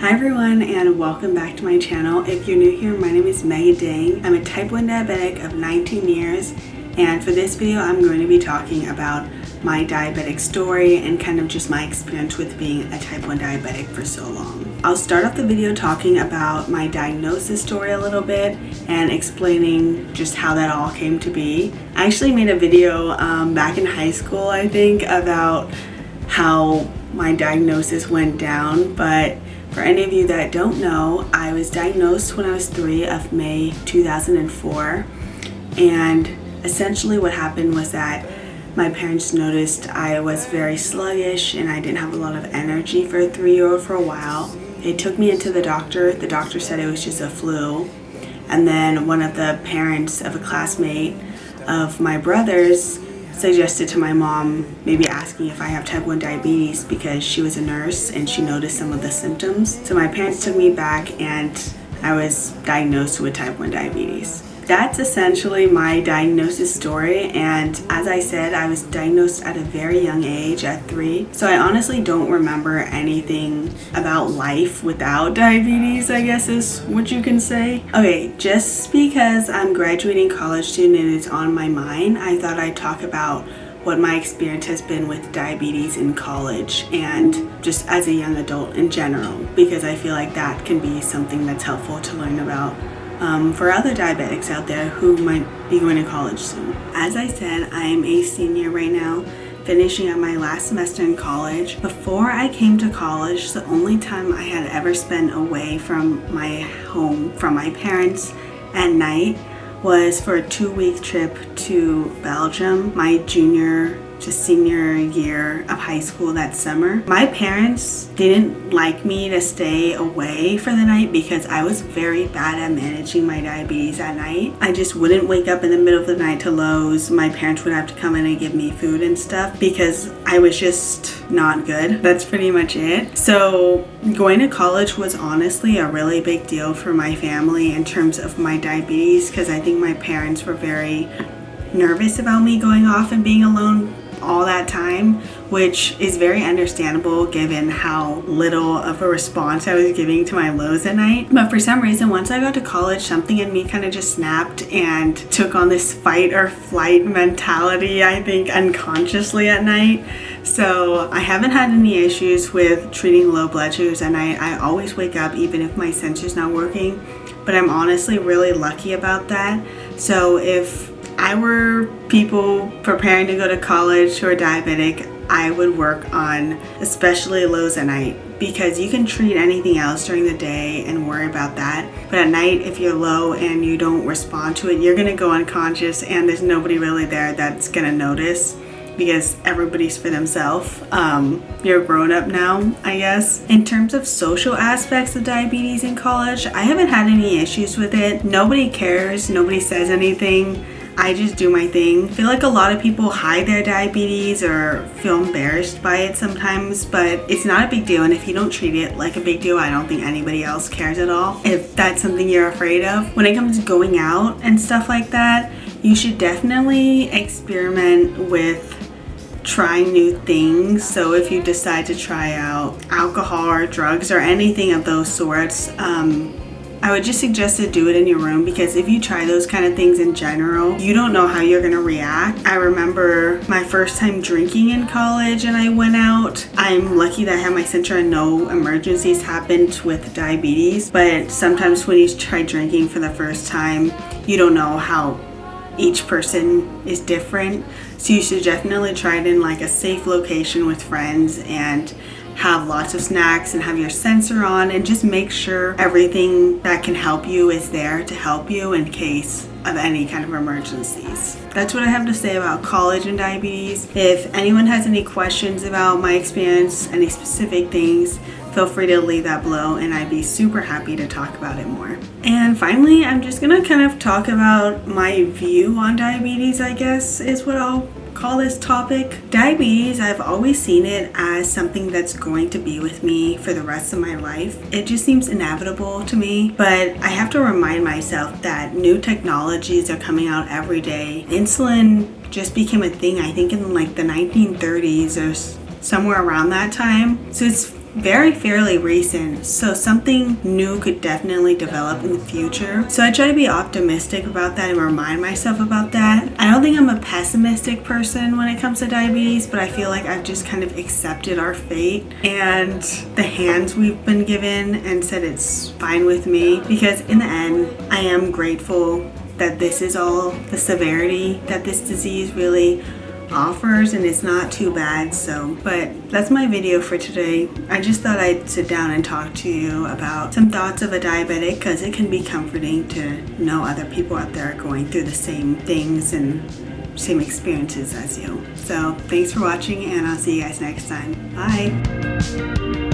Hi everyone and welcome back to my channel. If you're new here, my name is Megan Dang. I'm a type 1 diabetic of 19 years, and for this video I'm going to be talking about my diabetic story and kind of just my experience with being a type 1 diabetic for so long. I'll start off the video talking about my diagnosis story a little bit and explaining just how that all came to be. I actually made a video back in high school, I think, about how my diagnosis went down, but for any of you that don't know, I was diagnosed when I was 3 of May 2004, and essentially what happened was that my parents noticed I was very sluggish and I didn't have a lot of energy for a 3-year-old for a while. They took me into the doctor. The doctor said it was just a flu, and then one of the parents of a classmate of my brother's suggested to my mom maybe asking if I have type 1 diabetes because she was a nurse and she noticed some of the symptoms. So my parents took me back and I was diagnosed with type 1 diabetes. That's essentially my diagnosis story, and as I said, I was diagnosed at a very young age, at 3. So I honestly don't remember anything about life without diabetes, I guess is what you can say. Okay, just because I'm graduating college student and it's on my mind, I thought I'd talk about what my experience has been with diabetes in college and just as a young adult in general, because I feel like that can be something that's helpful to learn about for other diabetics out there who might be going to college soon. As I said, I am a senior right now, finishing up my last semester in college. Before I came to college, the only time I had ever spent away from my home, from my parents at night, was for a 2-week trip to Belgium, my junior to senior year of high school that summer. My parents didn't like me to stay away for the night because I was very bad at managing my diabetes at night. I just wouldn't wake up in the middle of the night to Lowe's. My parents would have to come in and give me food and stuff because I was just not good. That's pretty much it. So going to college was honestly a really big deal for my family in terms of my diabetes, because I think my parents were very nervous about me going off and being alone all that time, which is very understandable given how little of a response I was giving to my Lowe's at night. But for some reason, once I got to college, something in me kind of just snapped and took on this fight or flight mentality, I think unconsciously at night. So I haven't had any issues with treating low blood sugars at night. I always wake up even if my sensor's not working, but I'm honestly really lucky about that. So if I were people preparing to go to college who are diabetic, I would work on especially lows at night, because you can treat anything else during the day and worry about that. But at night, if you're low and you don't respond to it, you're gonna go unconscious and there's nobody really there that's gonna notice because everybody's for themselves. You're grown up now, I guess. In terms of social aspects of diabetes in college, I haven't had any issues with it. Nobody cares, nobody says anything. I just do my thing. I feel like a lot of people hide their diabetes or feel embarrassed by it sometimes, but it's not a big deal, and if you don't treat it like a big deal, I don't think anybody else cares at all if that's something you're afraid of. When it comes to going out and stuff like that, you should definitely experiment with trying new things. So if you decide to try out alcohol or drugs or anything of those sorts, I would just suggest to do it in your room, because if you try those kind of things in general, you don't know how you're gonna react. I remember my first time drinking in college and I went out. I'm lucky that I had my sensor and no emergencies happened with diabetes, but sometimes when you try drinking for the first time, you don't know how each person is different. So you should definitely try it in like a safe location with friends and have lots of snacks and have your sensor on, and just make sure everything that can help you is there to help you in case of any kind of emergencies. That's what I have to say about college and diabetes. If anyone has any questions about my experience, any specific things, feel free to leave that below and I'd be super happy to talk about it more. And finally, I'm just gonna kind of talk about my view on diabetes, I guess is what I'll call this topic. Diabetes, I've always seen it as something that's going to be with me for the rest of my life. It just seems inevitable to me, but I have to remind myself that new technologies are coming out every day. Insulin just became a thing, I think in like the 1930s or somewhere around that time. So it's fairly recent, so something new could definitely develop in the future. So I try to be optimistic about that and remind myself about that. I don't think I'm a pessimistic person when it comes to diabetes, but I feel like I've just kind of accepted our fate and the hands we've been given and said it's fine with me, because in the end I am grateful that this is all the severity that this disease really offers, and it's not too bad. So, but that's my video for today. I just thought I'd sit down and talk to you about some thoughts of a diabetic, because it can be comforting to know other people out there are going through the same things and same experiences as you. So thanks for watching, and I'll see you guys next time. Bye.